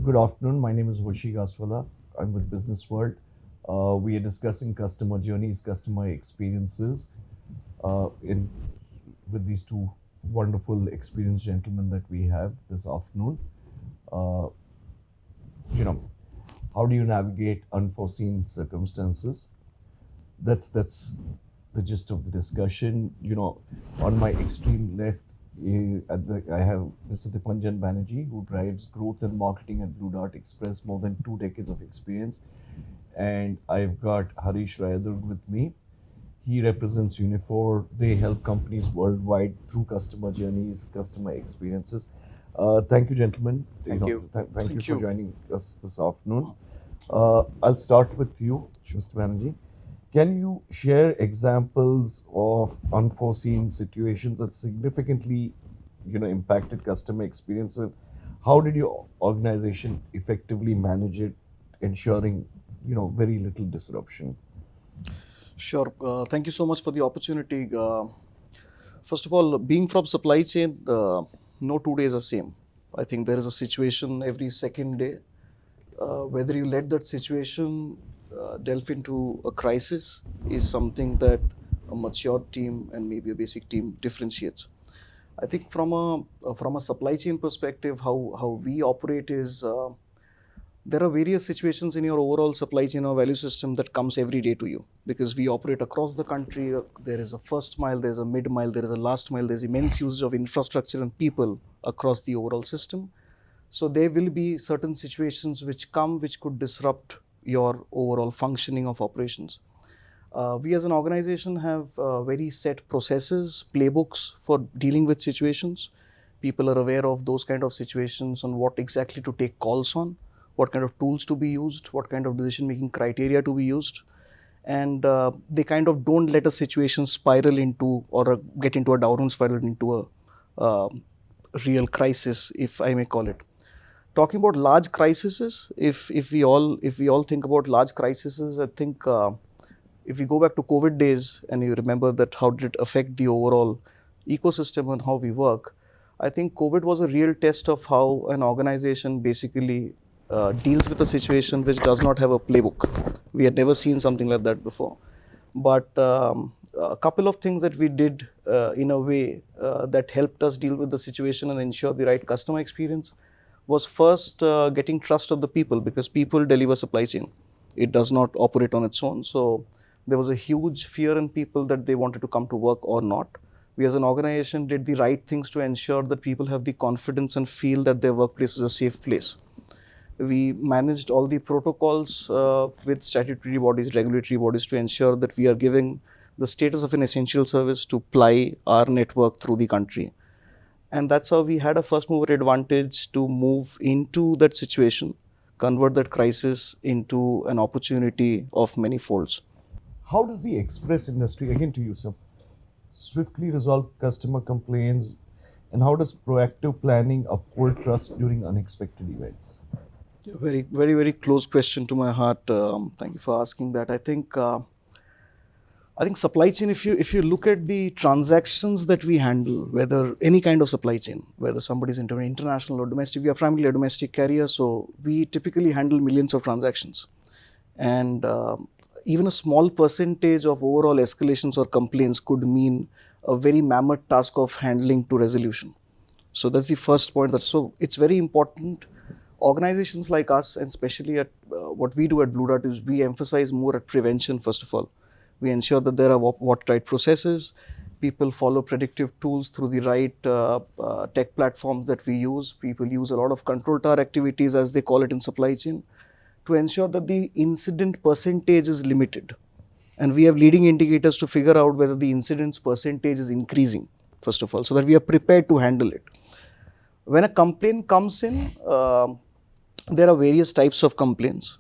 Good afternoon. My name is Hoshi Gaswala. I'm with Business World. We are discussing customer journeys, customer experiences, in with these two wonderful, experienced gentlemen that we have this afternoon. Uh, you know, how do you navigate unforeseen circumstances? That's the gist of the discussion. On my extreme left, I have Mr. Dipanjan Banerjee, who drives growth and marketing at Blue Dart Express, more than 2 decades of experience. And I've got Harish Rayadurg with me. He represents Unifor. They help companies worldwide through customer journeys, customer experiences. Thank you, gentlemen. Thank you. Thank you for joining us this afternoon. I'll start with you, Mr. Banerjee. Can you share examples of unforeseen situations that significantly, impacted customer experience, and how did your organization effectively manage it, ensuring, very little disruption? Sure. Thank you so much for the opportunity. First of all, being from supply chain, no 2 days are same. I think there is a situation every second day. Whether you let that situation delve into a crisis is something that a mature team and maybe a basic team differentiates. I think from a supply chain perspective, how we operate is there are various situations in your overall supply chain or value system that comes every day to you, because we operate across the country. There is a first mile, there's a mid mile, there is a last mile, there's immense usage of infrastructure and people across the overall system. So there will be certain situations which could disrupt your overall functioning of operations. We as an organization have very set processes, playbooks for dealing with situations. People are aware of those kind of situations, on what exactly to take calls on, what kind of tools to be used, what kind of decision making criteria to be used. And they kind of don't let a situation spiral into, or get into a downward spiral into a real crisis, if I may call it. Talking about large crises, if we all think about large crises, I think if we go back to COVID days and you remember that how did it affect the overall ecosystem and how we work, I think COVID was a real test of how an organization basically deals with a situation which does not have a playbook. We had never seen something like that before. But a couple of things that we did in a way that helped us deal with the situation and ensure the right customer experience was first getting trust of the people, because people deliver supply chain. It does not operate on its own. So there was a huge fear in people that they wanted to come to work or not. We as an organization did the right things to ensure that people have the confidence and feel that their workplace is a safe place. We managed all the protocols with statutory bodies, regulatory bodies, to ensure that we are giving the status of an essential service to ply our network through the country. And that's how we had a first mover advantage to move into that situation, convert that crisis into an opportunity of many folds. How does the express industry, again to you, sir, swiftly resolve customer complaints, and how does proactive planning uphold trust during unexpected events? Very, very, very close question to my heart. Thank you for asking that. I think supply chain, if you look at the transactions that we handle, whether any kind of supply chain, whether somebody's into an international or domestic, we are primarily a domestic carrier, so we typically handle millions of transactions. And even a small percentage of overall escalations or complaints could mean a very mammoth task of handling to resolution. So that's the first point. So it's very important. Organizations like us, and especially at what we do at Blue Dart, is we emphasize more at prevention. First of all, we ensure that there are what right processes. People follow predictive tools through the right tech platforms that we use. People use a lot of control tower activities, as they call it in supply chain, to ensure that the incident percentage is limited. And we have leading indicators to figure out whether the incidents percentage is increasing, first of all, so that we are prepared to handle it. When a complaint comes in, there are various types of complaints.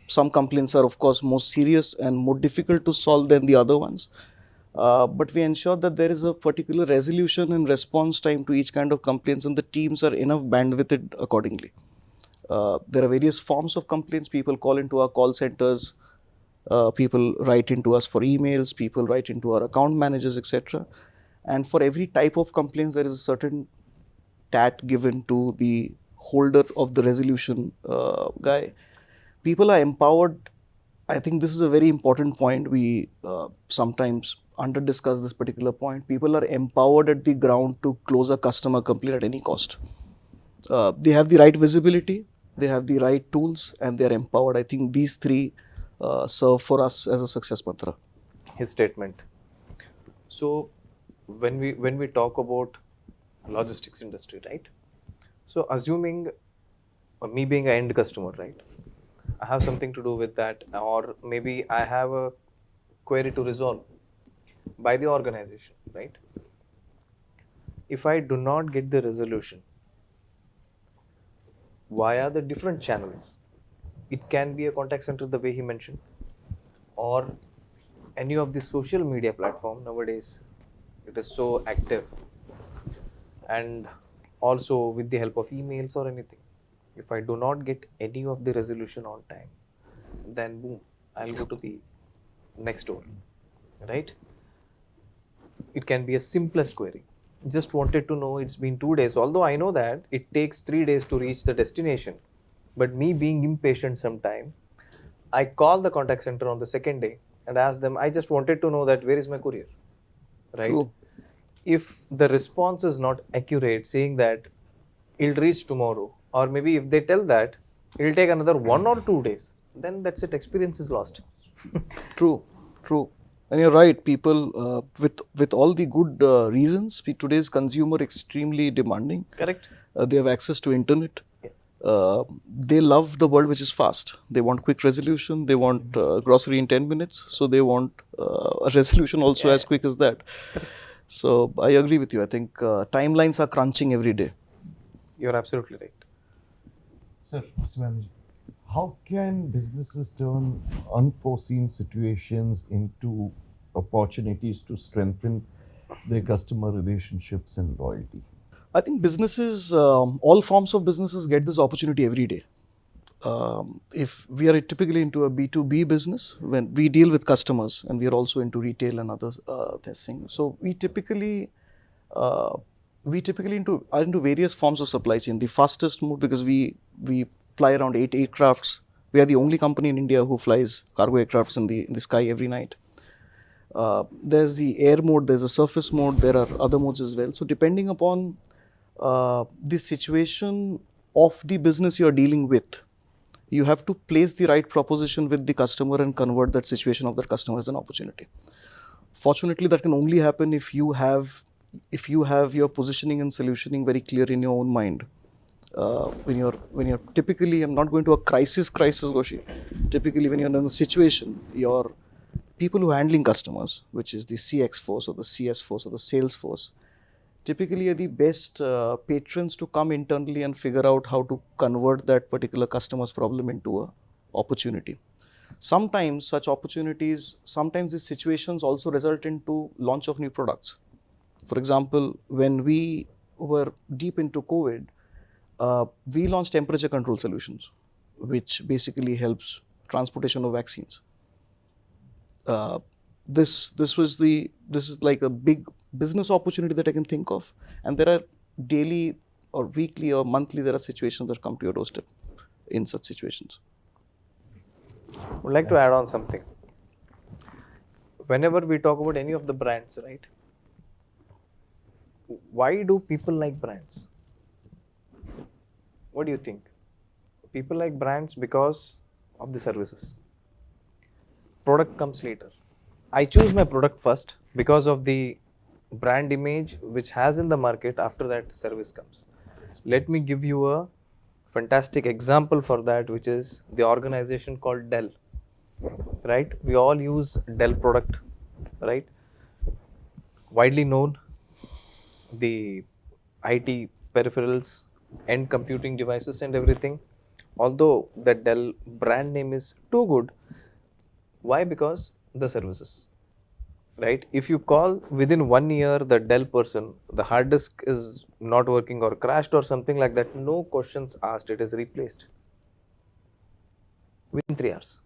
Some complaints are, of course, more serious and more difficult to solve than the other ones. But we ensure that there is a particular resolution and response time to each kind of complaints, and the teams are enough bandwidthed accordingly. There are various forms of complaints. People call into our call centers, people write into us for emails, people write into our account managers, etc. And for every type of complaints, there is a certain TAT given to the holder of the resolution guy. People are empowered. I think this is a very important point. We sometimes under discuss this particular point. People are empowered at the ground to close a customer complaint at any cost. They have the right visibility, they have the right tools, and they are empowered. I think these three serve for us as a success mantra. His statement. So when we talk about logistics industry, right? So assuming me being an end customer, right? I have something to do with that, or maybe I have a query to resolve by the organization, right? If I do not get the resolution via the different channels, it can be a contact center the way he mentioned, or any of the social media platform nowadays. It is so active, and also with the help of emails or anything. If I do not get any of the resolution on time, then boom, I'll go to the next door, right? It can be a simplest query. Just wanted to know, it's been 2 days, although I know that it takes 3 days to reach the destination. But me being impatient sometime, I call the contact center on the second day and ask them, I just wanted to know that where is my courier, right? True. If the response is not accurate, saying that it'll reach tomorrow, or maybe if they tell that It'll take another 1 or 2 days. Then that's it. Experience is lost. True, true. And you're right. People with all the good reasons, today's consumer extremely demanding. Correct. They have access to internet. Yeah. They love the world which is fast. They want quick resolution. They want grocery in 10 minutes. So they want a resolution also as quick as that. So I agree with you. I think timelines are crunching every day. You're absolutely right. Sir, Mr. Manager, how can businesses turn unforeseen situations into opportunities to strengthen their customer relationships and loyalty? I think businesses, all forms of businesses get this opportunity every day. If we are typically into a B2B business, when we deal with customers, and we are also into retail and other things. So we typically are into various forms of supply chain. The fastest move, because we fly around 8 aircrafts. We are the only company in India who flies cargo aircrafts in the sky every night. There's the air mode, there's a surface mode, there are other modes as well. So depending upon the situation of the business you are dealing with, you have to place the right proposition with the customer and convert that situation of that customer as an opportunity. Fortunately, that can only happen if you have your positioning and solutioning very clear in your own mind. When you're typically, I'm not going to a crisis, Goshi. Typically, when you're in a situation, your people who are handling customers, which is the CX force or the CS force or the sales force, typically are the best patrons to come internally and figure out how to convert that particular customer's problem into a opportunity. Sometimes such opportunities, sometimes these situations also result into launch of new products. For example, when we were deep into COVID, we launched temperature control solutions, which basically helps transportation of vaccines. This is like a big business opportunity that I can think of, and there are daily or weekly or monthly there are situations that come to your doorstep in such situations. Would like to add on something. Whenever we talk about any of the brands, right? Why do people like brands? What do you think? People like brands because of the services. Product comes later. I choose my product first because of the brand image which has in the market. After that, service comes. Let me give you a fantastic example for that, which is the organization called Dell. Right? We all use Dell product, right? Widely known, the IT peripherals and computing devices and everything. Although the Dell brand name is too good, why? Because the services, right? If you call within 1 year the Dell person, the hard disk is not working or crashed or something like that, no questions asked, it is replaced within 3 hours.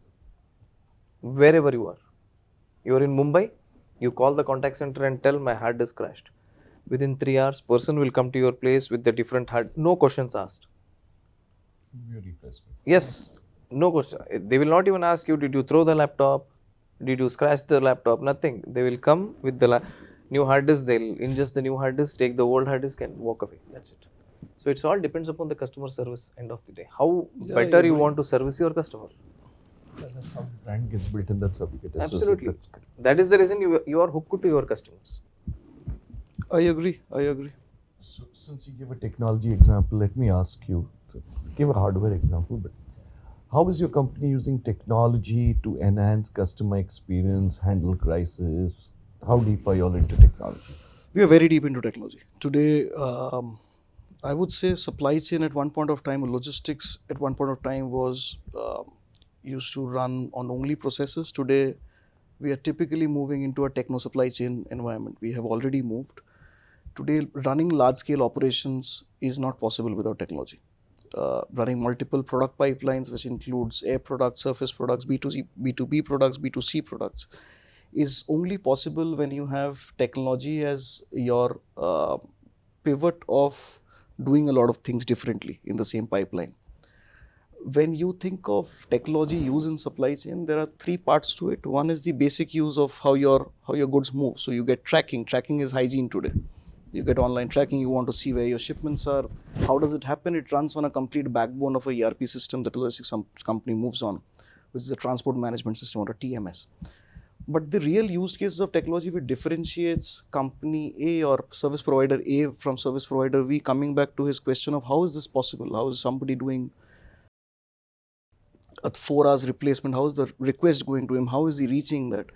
Wherever you are in Mumbai, you call the contact center and tell my hard disk crashed. Within 3 hours, person will come to your place with the different hard, no questions asked. Yes, no question. They will not even ask you, did you throw the laptop? Did you scratch the laptop? Nothing. They will come with the new hard disk, they'll ingest the new hard disk, take the old hard disk and walk away. That's it. So it's all depends upon the customer service end of the day. How better you want to service your customer. That's how the brand gets built and that's how we get associated. Absolutely. That is the reason you are hooked to your customers. I agree. So, since you give a technology example, let me ask you, give a hardware example, but how is your company using technology to enhance customer experience, handle crisis? How deep are you all into technology? We are very deep into technology. Today, I would say supply chain at one point of time, logistics at one point of time was used to run on only processes. Today, we are typically moving into a techno supply chain environment. We have already moved. Today, running large-scale operations is not possible without technology. Running multiple product pipelines, which includes air products, surface products, B2C, B2B products, B2C products, is only possible when you have technology as your pivot of doing a lot of things differently in the same pipeline. When you think of technology use in supply chain, there are 3 parts to it. One is the basic use of how your goods move. So you get tracking. Tracking is hygiene today. You get online tracking. You want to see where your shipments are, How does it happen? It runs on a complete backbone of a ERP system that some company moves on, which is a transport management system or a TMS. But the real use cases of technology which differentiates company A or service provider A from service provider B, coming back to his question of how is this possible? How is somebody doing a 4 hours replacement? How is the request going to him? How is he reaching that?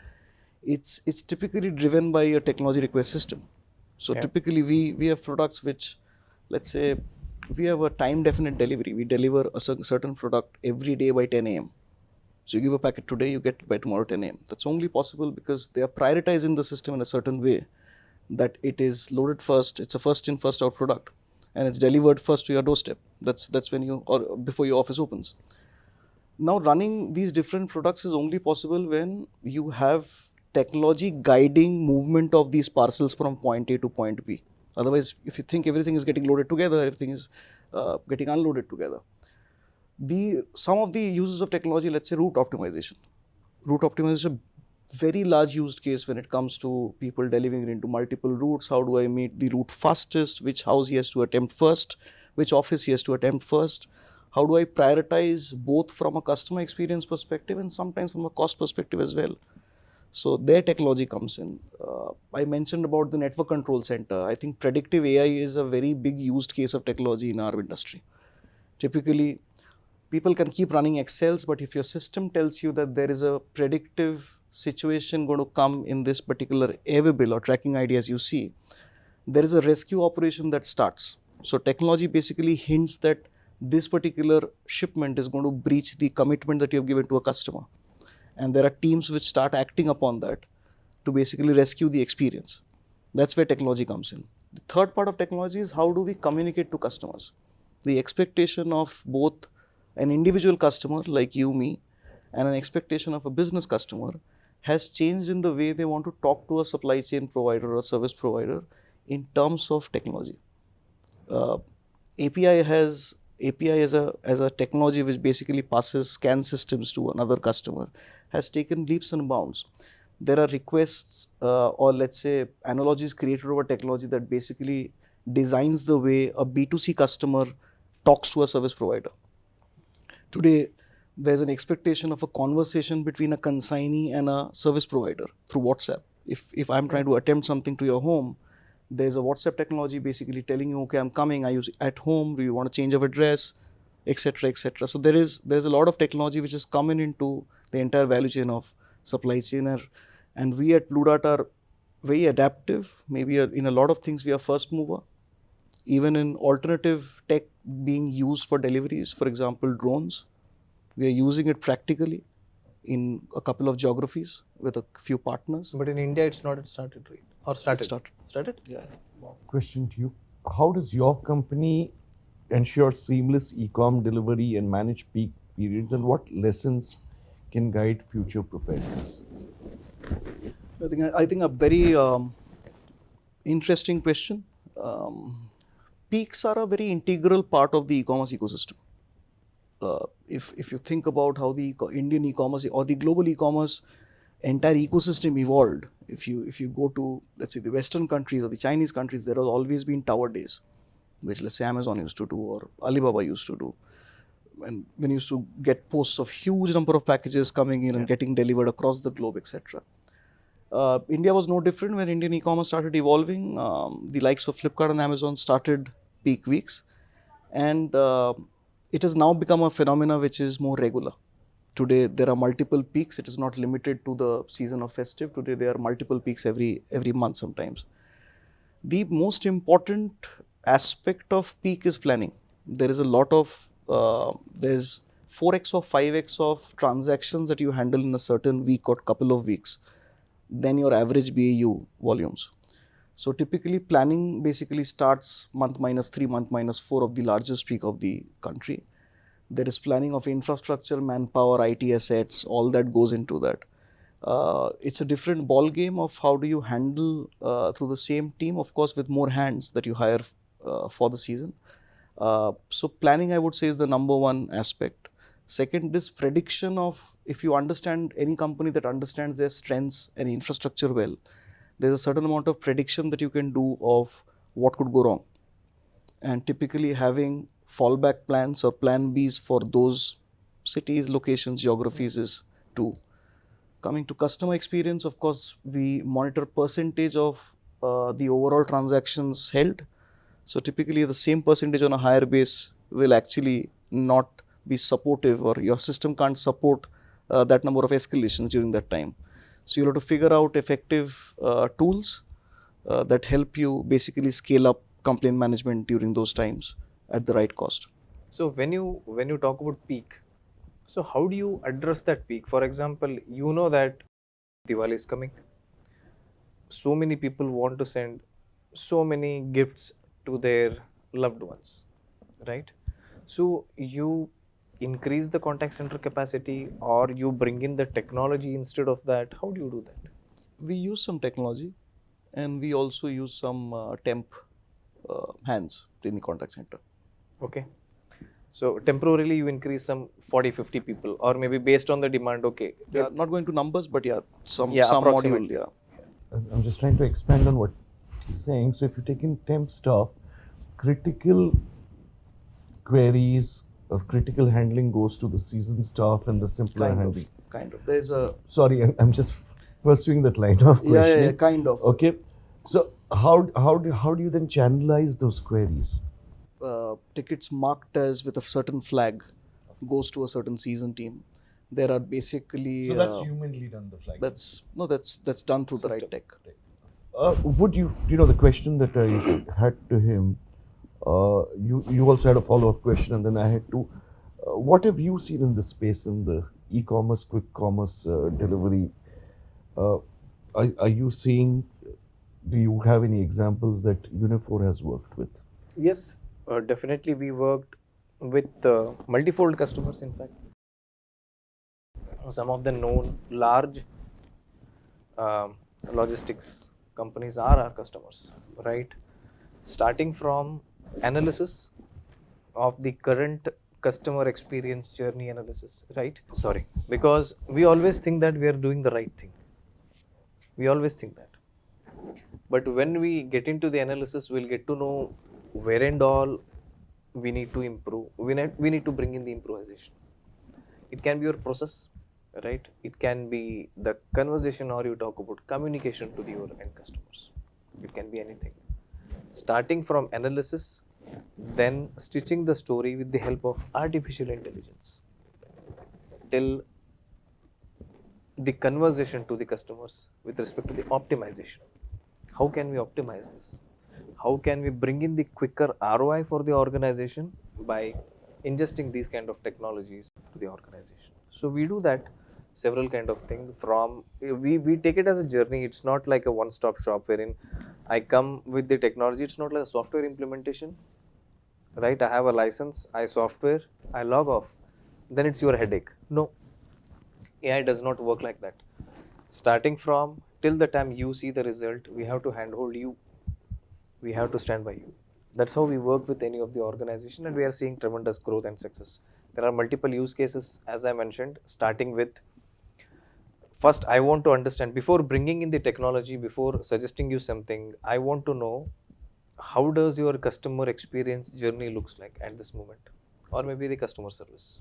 It's typically driven by a technology request system. So typically we have products which, let's say, we have a time definite delivery. We deliver a certain product every day by 10 a.m. So you give a packet today, you get by tomorrow 10 a.m. That's only possible because they are prioritizing the system in a certain way that it is loaded first. It's a first in, first out product, and it's delivered first to your doorstep. That's when you, or before your office opens. Now running these different products is only possible when you have technology guiding movement of these parcels from point A to point B. Otherwise, if you think everything is getting loaded together, everything is getting unloaded together. Some of the uses of technology, let's say route optimization. Route optimization is a very large use case when it comes to people delivering into multiple routes. How do I meet the route fastest? Which house he has to attempt first? Which office he has to attempt first? How do I prioritize both from a customer experience perspective and sometimes from a cost perspective as well? So their technology comes in. I mentioned about the network control center. I think predictive AI is a very big used case of technology in our industry. Typically, people can keep running Excels, but if your system tells you that there is a predictive situation going to come in this particular airway bill or tracking ID as you see, there is a rescue operation that starts. So technology basically hints that this particular shipment is going to breach the commitment that you have given to a customer. And there are teams which start acting upon that to basically rescue the experience. That's where technology comes in. The third part of technology is how do we communicate to customers? The expectation of both an individual customer like you, me, and an expectation of a business customer has changed in the way they want to talk to a supply chain provider or a service provider in terms of technology. API as a technology which basically passes scan systems to another customer has taken leaps and bounds. There are requests or let's say analogies created over technology that basically designs the way a B2C customer talks to a service provider. Today, there's an expectation of a conversation between a consignee and a service provider through WhatsApp. If I'm trying to attempt something to your home, there's a WhatsApp technology basically telling you, okay, I'm coming, are you at home, do you want to change of address, etc., etc. So there's a lot of technology which is coming into the entire value chain of supply chain, and we at Blue Dart are very adaptive. Maybe in a lot of things we are first mover. Even in alternative tech being used for deliveries, for example, drones, we are using it practically in a couple of geographies with a few partners. But in India, it's not started, right? Or started? Started? Yeah. Question to you. How does your company ensure seamless e-com delivery and manage peak periods, and what lessons can guide future preparedness? I think a very interesting question. Peaks are a very integral part of the e-commerce ecosystem. If you think about how the Indian e-commerce or the global e-commerce entire ecosystem evolved, if you go to, let's say, the Western countries or the Chinese countries, there has always been tower days, which let's say Amazon used to do or Alibaba used to do. And when you used to get posts of huge number of packages coming in and getting delivered across the globe, etc. India was no different. When Indian e-commerce started evolving, the likes of Flipkart and Amazon started peak weeks, and it has now become a phenomena which is more regular. Today there are multiple peaks. It is not limited to the season of festive. Today there are multiple peaks every month sometimes. The most important aspect of peak is planning. There is a lot of there's 4x or 5x of transactions that you handle in a certain week or couple of weeks than your average BAU volumes. So typically planning basically starts month -3, month -4 of the largest peak of the country. There is planning of infrastructure, manpower, IT assets, all that goes into that. It's a different ball game of how do you handle through the same team, of course, with more hands that you hire for the season. So planning, I would say, is the number one aspect. Second is prediction of, if you understand any company that understands their strengths and infrastructure well, there's a certain amount of prediction that you can do of what could go wrong. and typically having fallback plans or plan Bs for those cities, locations, geographies is two. Coming to customer experience, of course, we monitor percentage of the overall transactions held. So typically, the same percentage on a higher base will actually not be supportive, or your system can't support that number of escalations during that time. So you'll have to figure out effective tools that help you basically scale up complaint management during those times at the right cost. So when you talk about peak, so how do you address that peak? For example, you know that Diwali is coming. So many people want to send so many gifts to their loved ones, right? So you increase the contact center capacity, or you bring in the technology instead of that. How do you do that? We use some technology, and we also use some temp hands in the contact center. Okay. So temporarily you increase some 40-50 people, or maybe based on the demand. Okay. Yeah, not going to numbers, but yeah, some Yeah, module. approximately. Yeah. I'm just trying to expand on what he's saying. So if you take in temp staff, critical queries or critical handling goes to the seasoned staff and the simpler handling. Kind of. There's a Sorry, I'm just pursuing that line of questioning. kind of. Okay. So how do you then channelize those queries? Tickets marked as with a certain flag goes to a certain season team. There are basically humanly done, the flag. that's done through the right tech. Would you know the question that I had to him? You also had a follow-up question, and then I had to. What have you seen in the space in the e-commerce, quick commerce delivery? Are you seeing? Do you have any examples that Unifor has worked with? Yes, definitely we worked with multifold customers. In fact, some of the known large logistics companies are our customers, right? Starting from analysis of the current customer experience journey analysis, right? Sorry, because we always think that we are doing the right thing. We always think that. But when we get into the analysis, we'll get to know where and all we need to improve. We need to bring in the improvisation. It can be your process, right? It can be the conversation, or you talk about communication to your end customers. It can be anything. Starting from analysis, then stitching the story with the help of artificial intelligence till the conversation to the customers with respect to the optimization. How can we optimize this? How can we bring in the quicker ROI for the organization by ingesting these kind of technologies to the organization? So we do that several kind of things. From we take it as a journey. It's not like a one-stop shop wherein I come with the technology. It's not like a software implementation, right? I have a license, I software, I log off, then it's your headache. No, AI does not work like that. Starting from till the time you see the result, we have to handhold you, we have to stand by you. That's how we work with any of the organization, and we are seeing tremendous growth and success. There are multiple use cases, as I mentioned, starting with first I want to understand, before bringing in the technology, before suggesting you something, I want to know how does your customer experience journey looks like at this moment, or maybe the customer service.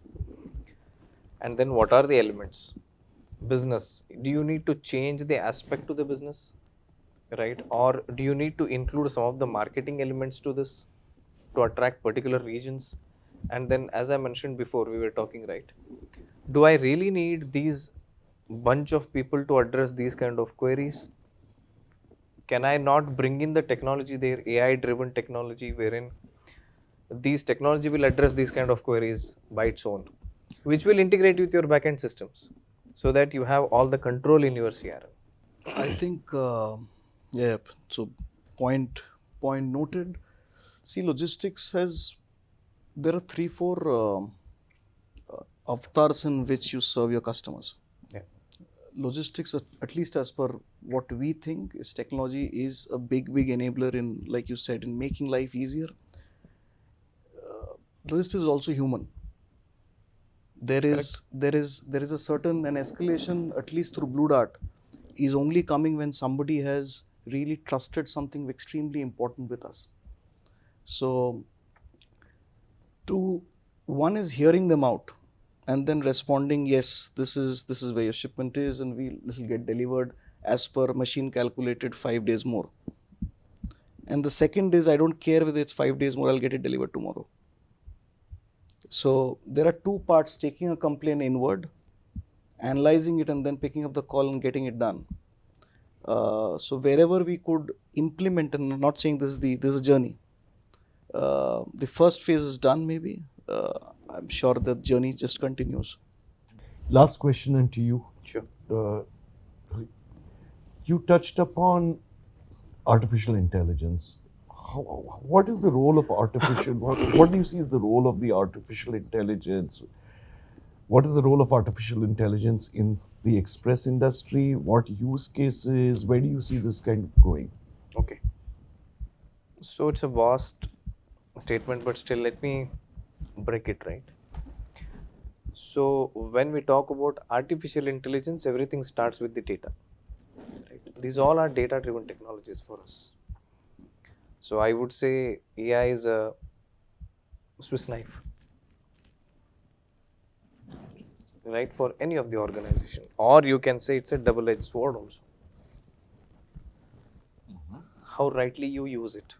And then what are the elements? Business, do you need to change the aspect to the business, right? Or do you need to include some of the marketing elements to this to attract particular regions? And then, as I mentioned before, we were talking, right? Do I really need these bunch of people to address these kind of queries? Can I not bring in the technology there, AI driven technology, wherein these technology will address these kind of queries by its own, which will integrate with your backend systems so that you have all the control in your CRM? I think, yeah. So, point noted. See, logistics has there are 3-4 avatars in which you serve your customers. Yeah. Logistics, at least as per what we think, is technology is a big enabler in, like you said, in making life easier. Logistics is also human. There is a certain an escalation, at least through Blue Dart, is only coming when somebody has really trusted something extremely important with us. So one is hearing them out and then responding, yes, this is where your shipment is, and this will get delivered as per machine calculated 5 days more. And the second is, I don't care whether it's 5 days more, I'll get it delivered tomorrow. So there are two parts: taking a complaint inward, analyzing it, and then picking up the call and getting it done. So wherever we could implement, and I'm not saying this is a journey. The first phase is done, maybe. I'm sure the journey just continues. Last question and to you. Sure. You touched upon artificial intelligence. What is the role of artificial? What do you see as the role of the artificial intelligence? What is the role of artificial intelligence in the express industry? What use cases? Where do you see this kind of going? Okay. So it's a vast statement, but still let me break it, right? So when we talk about artificial intelligence, everything starts with the data. Right? These all are data-driven technologies for us. So I would say AI is a Swiss knife, right, for any of the organization, or you can say it's a double-edged sword also. How rightly you use it,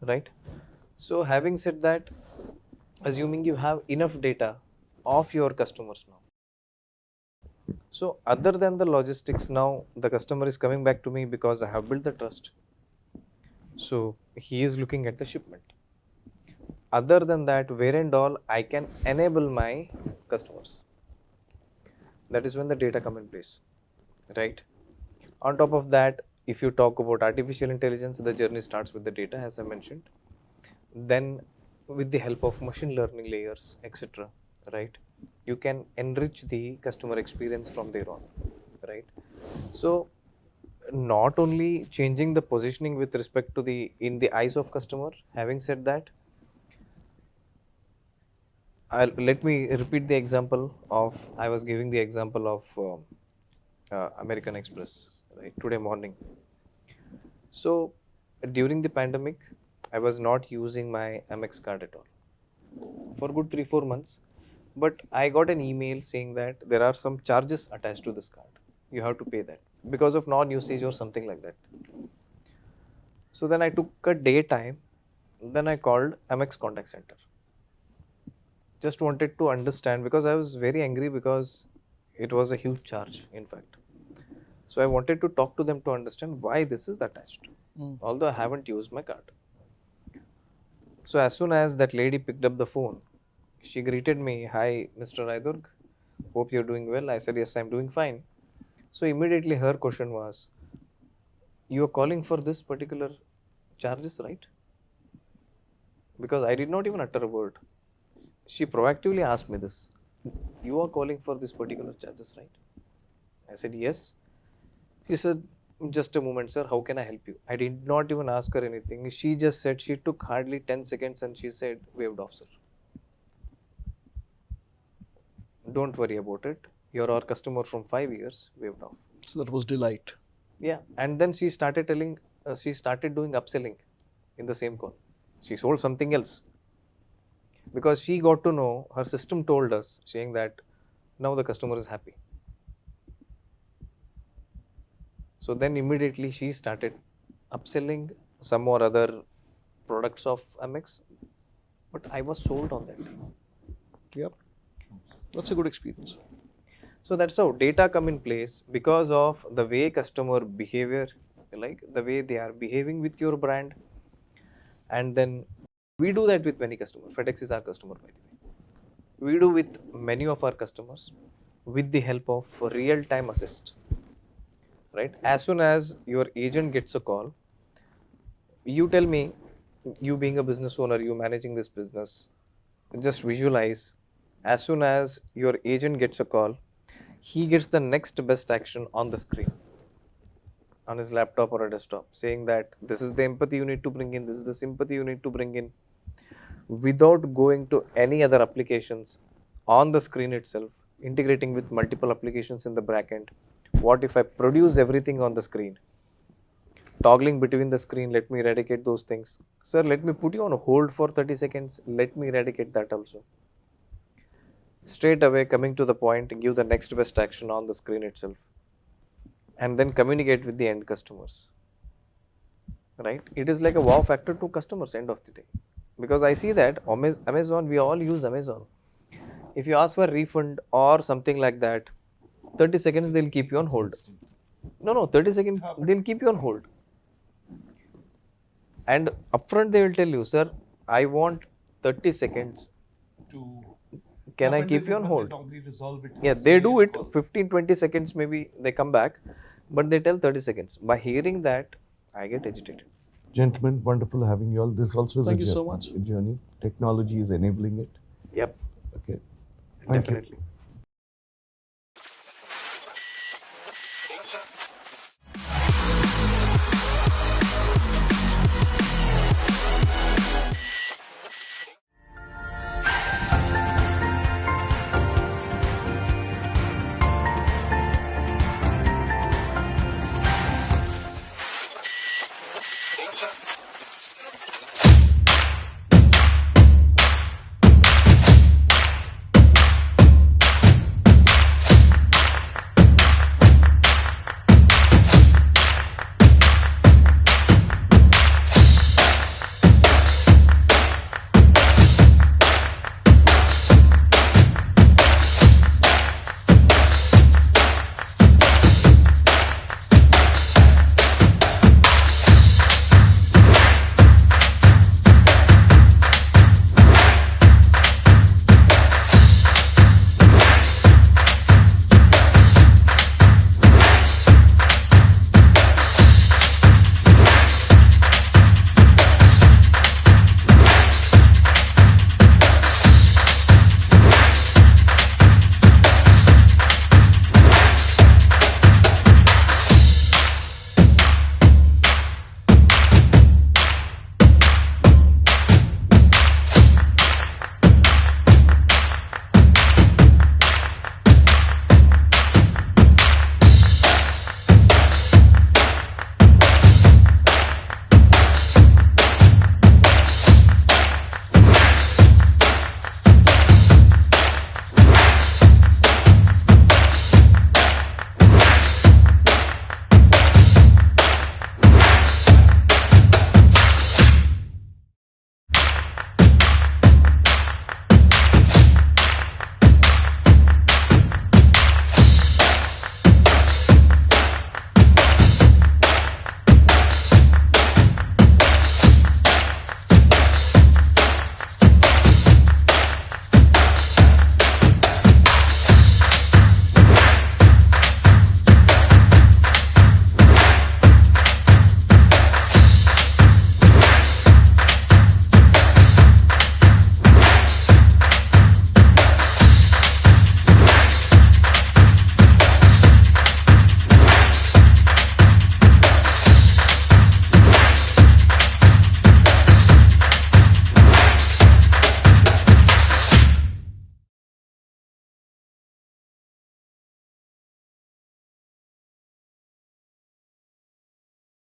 right? So having said that, assuming you have enough data of your customers now, so other than the logistics, now the customer is coming back to me because I have built the trust. So he is looking at the shipment. Other than that, where and all I can enable my customers. That is when the data come in place, right? On top of that, if you talk about artificial intelligence, the journey starts with the data, as I mentioned. Then with the help of machine learning layers, etc., right, you can enrich the customer experience from there on, right? So not only changing the positioning with respect to the in the eyes of customer. Having said that, let me repeat the example of, I was giving the example of American Express, right, today morning. So during the pandemic, I was not using my Amex card at all for good 3-4 months. But I got an email saying that there are some charges attached to this card. You have to pay that because of non-usage or something like that. So then I took a day time. Then I called Amex contact center. Just wanted to understand, because I was very angry because it was a huge charge, in fact. So I wanted to talk to them to understand why this is attached, although I haven't used my card. So as soon as that lady picked up the phone, she greeted me, "Hi, Mr. Raidurg. Hope you're doing well." I said, "Yes, I'm doing fine." So immediately her question was, "You are calling for this particular charges, right?" Because I did not even utter a word. She proactively asked me this. "You are calling for this particular charges, right?" I said, "Yes." She said, "Just a moment, sir. How can I help you?" I did not even ask her anything. She just said, she took hardly 10 seconds and she said, "Waived off, sir. Don't worry about it. You're our customer from 5 years, waived off." So that was delight. Yeah. And then she started she started doing upselling in the same call. She sold something else. Because she got to know, her system told us, saying that now the customer is happy. So then immediately she started upselling some or other products of Amex. But I was sold on that. Yep. That's a good experience. So that's how data come in place, because of the way customer behavior, like the way they are behaving with your brand. And then we do that with many customers. FedEx is our customer, by the way. We do with many of our customers with the help of real-time assist. Right? As soon as your agent gets a call, you tell me, you being a business owner, you managing this business, just visualize, as soon as your agent gets a call, he gets the next best action on the screen, on his laptop or a desktop, saying that this is the empathy you need to bring in, this is the sympathy you need to bring in, without going to any other applications on the screen itself, integrating with multiple applications in the backend. What if I produce everything on the screen? toggling between the screen, let me eradicate those things. Sir, let me put you on hold for 30 seconds, let me eradicate that also. Straight away, coming to the point, give the next best action on the screen itself, and then communicate with the end customers. Right? It is like a wow factor to customers end of the day. Because I see that Amazon, we all use Amazon. If you ask for refund or something like that, 30 seconds they'll keep you on hold. No, 30 seconds they'll keep you on hold. And upfront they will tell you, sir, I want 30 seconds. Can I keep you on hold? Yeah, they do it 15-20 seconds, maybe they come back, but they tell 30 seconds. By hearing that, I get agitated. Gentlemen, wonderful having you all. This also is Thank a you so much. journey. Technology is enabling it. Yep, Okay. Thank you. definitely.